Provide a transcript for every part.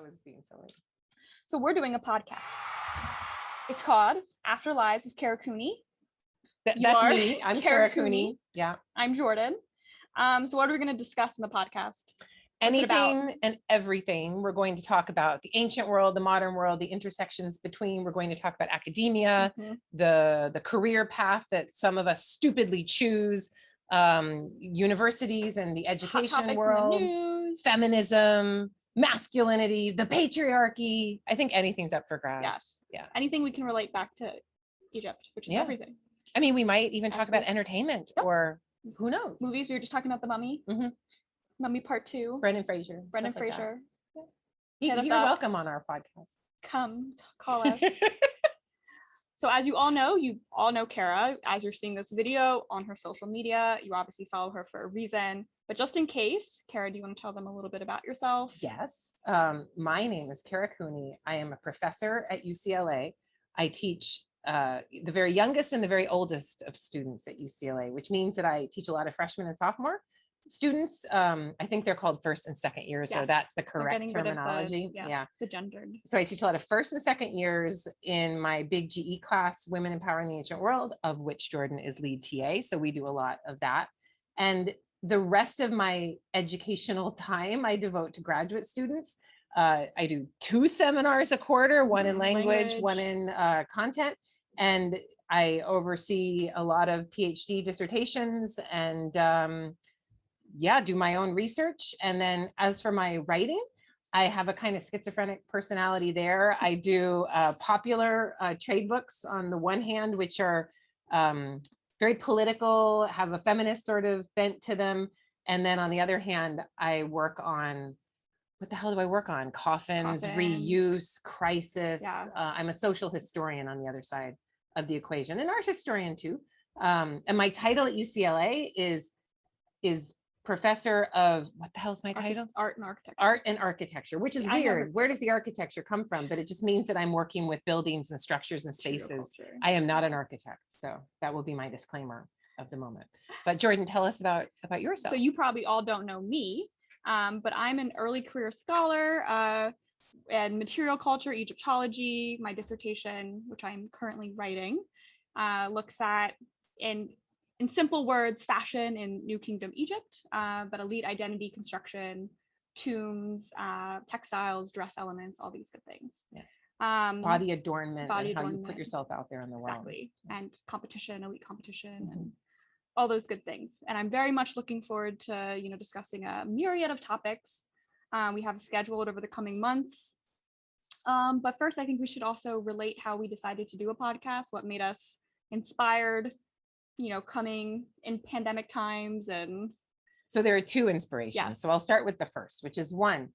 was being silly. So we're doing a podcast. It's called Afterlives with Cooney. That's me. I'm Cooney. Yeah. I'm Jordan. So what are we going to discuss in the podcast? Anything and everything. We're going to talk about the ancient world, the modern world, the intersections between. We're going to talk about academia, the career path that some of us stupidly choose, universities and the education world, feminism, masculinity, the patriarchy. I think anything's up for grabs. Yes. Yeah. Anything we can relate back to Egypt, which is everything. I mean, we might even talk about entertainment or who knows? Movies. We were just talking about The Mummy. Mummy Part 2. Brendan Fraser. You're welcome on our podcast. Come call us. So as you all know Kara, as you're seeing this video on her social media. You obviously follow her for a reason. But just in case, Kara, do you want to tell them a little bit about yourself? Yes. My name is Kara Cooney. I am a professor at UCLA. I teach the very youngest and the very oldest of students at UCLA, which means that I teach a lot of freshmen and sophomore students. I think they're called first and second years, so that's the correct terminology. The gendered. So I teach a lot of first and second years in my big GE class, Women Empowering the Ancient World, of which Jordan is lead TA. So we do a lot of that. And the rest of my educational time I devote to graduate students. I do 2 seminars a quarter, one in language, one in content. And I oversee a lot of PhD dissertations and do my own research. And then as for my writing, I have a kind of schizophrenic personality there. I do popular trade books on the one hand, which are very political, have a feminist sort of bent to them. And then on the other hand, I work on, what the hell do I work on? Coffins. Reuse, crisis. I'm a social historian on the other side of the equation, an art historian too. And my title at UCLA is professor of, what the hell's my title? Art and architecture. Art and architecture, which is weird. Where does the architecture come from? But it just means that I'm working with buildings and structures and spaces. I am not an architect. So that will be my disclaimer of the moment. But Jordan, tell us about yourself. So you probably all don't know me, but I'm an early career scholar and material culture, Egyptology. My dissertation, which I'm currently writing, looks at, in simple words, fashion in New Kingdom Egypt, but elite identity construction, tombs, textiles, dress elements, all these good things. Body adornment, how you put yourself out there in the world. Exactly. And competition, elite competition, and all those good things. And I'm very much looking forward to, discussing a myriad of topics. We have scheduled over the coming months. But first, I think we should also relate how we decided to do a podcast, what made us inspired, coming in pandemic times. And so there are 2 inspirations. Yes. So I'll start with the first, which is one.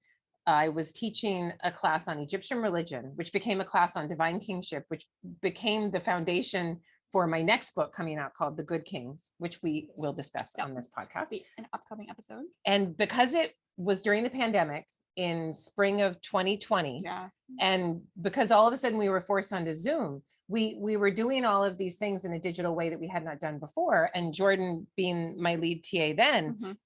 I was teaching a class on Egyptian religion, which became a class on divine kingship, which became the foundation for my next book coming out called The Good Kings, which we will discuss on this podcast. An upcoming episode. And because it was during the pandemic in spring of 2020, and because all of a sudden we were forced onto Zoom, we were doing all of these things in a digital way that we had not done before. And Jordan being my lead TA then,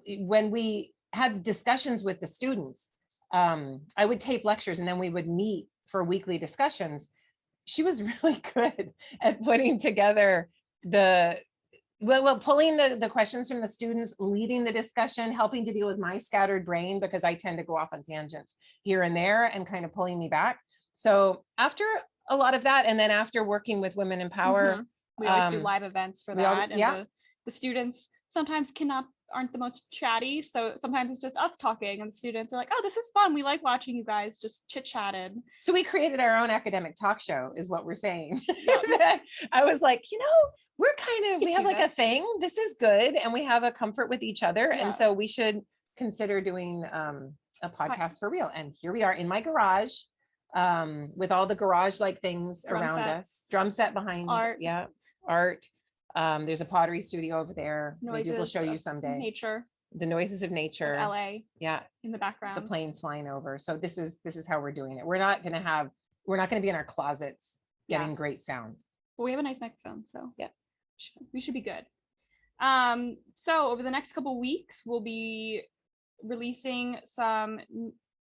when we had discussions with the students, I would tape lectures and then we would meet for weekly discussions. She was really good at putting together pulling the questions from the students, leading the discussion, helping to deal with my scattered brain because I tend to go off on tangents here and there and kind of pulling me back. So after a lot of that, and then after working with Women in Power, we always do live events for that. And the students sometimes aren't the most chatty. So sometimes it's just us talking and the students are like, oh, this is fun. We like watching you guys just chit-chatted. So we created our own academic talk show is what we're saying. I was like, we have like a thing. This is good. And we have a comfort with each other. And so we should consider doing a podcast for real. And here we are in my garage with all the garage-like things around us. Drum set behind art. Art. There's a pottery studio over there. Noises. Maybe we'll show you someday. Nature. The noises of nature. Of LA. Yeah. In the background. The planes flying over. So this is how we're doing it. We're not going to be in our closets getting great sound. But we have a nice microphone, so we should be good. So over the next couple weeks, we'll be releasing some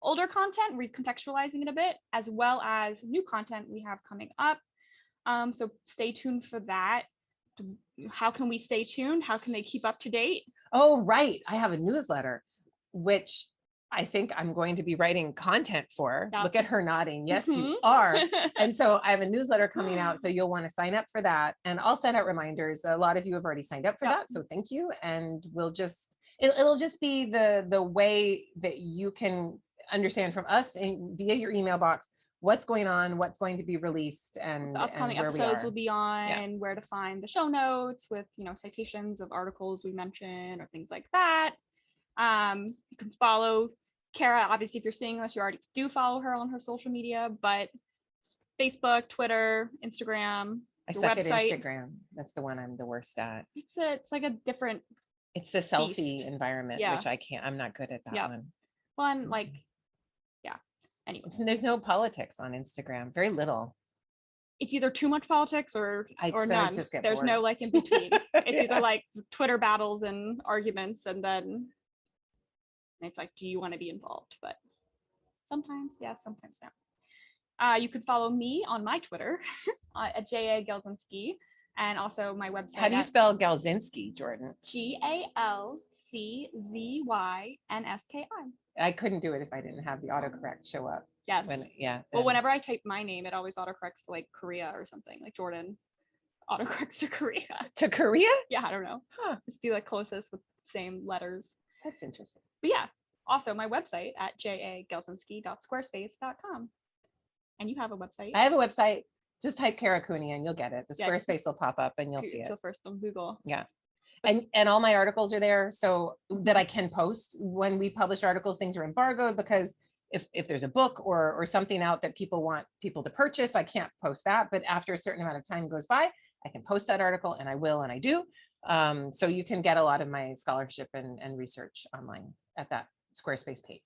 older content, recontextualizing it a bit, as well as new content we have coming up. So stay tuned for that. How can we stay tuned? How can they keep up to date? Oh, right. I have a newsletter, which I think I'm going to be writing content for. Yep. Look at her nodding. Yes, you Mhm. are. And so I have a newsletter coming out. So you'll want to sign up for that. And I'll send out reminders. A lot of you have already signed up for Yep. that. So thank you. And we'll just, it'll just be the way that you can understand from us via your email box what's going on, what's going to be released, and The upcoming where we episodes are. will be on, where to find the show notes with, you know, citations of articles we mentioned or things like that. You can follow Kara. Obviously, if you're seeing this, you already do follow her on her social media, but Facebook, Twitter, Instagram, I your suck website. at Instagram. That's the one I'm the worst at. It's like a different. It's the selfie beast. environment, Yeah. which I'm not good at that Yeah. one. Well, and like, yeah. Anyway, There's no politics on Instagram. Very little. it's either too much politics or none. Just get There's bored. no like in between. It's Yeah. either like Twitter battles and arguments, and then it's like, do you want to be involved? But sometimes yes, sometimes no. You could follow me on my Twitter at JA Gelzinski, and also my website. How do you spell Galzinski, Jordan? GALCZYNSKI. I couldn't do it if I didn't have the autocorrect show up. Yes. Well, whenever I type my name, it always autocorrects to like Korea or something, like Jordan autocorrects to Korea. To Korea? Yeah, I don't know. Huh. Just be like closest with the same letters. That's interesting. But yeah, also my website at jagelsinski.squarespace.com. And you have a website. I have a website. Just type Kara Cooney and you'll get it. The Squarespace will pop up and you'll see it. So first on Google. Yeah. And all my articles are there so that I can post. When we publish articles, things are embargoed because if there's a book or something out that people want people to purchase, I can't post that. But after a certain amount of time goes by, I can post that article, and I will, and I do. So you can get a lot of my scholarship and research online at that Squarespace page.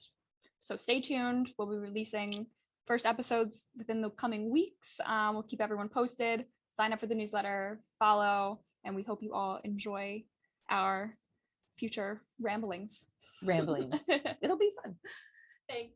So stay tuned. We'll be releasing first episodes within the coming weeks. We'll keep everyone posted. Sign up for the newsletter, follow, and we hope you all enjoy our future ramblings. It'll be fun. Thanks.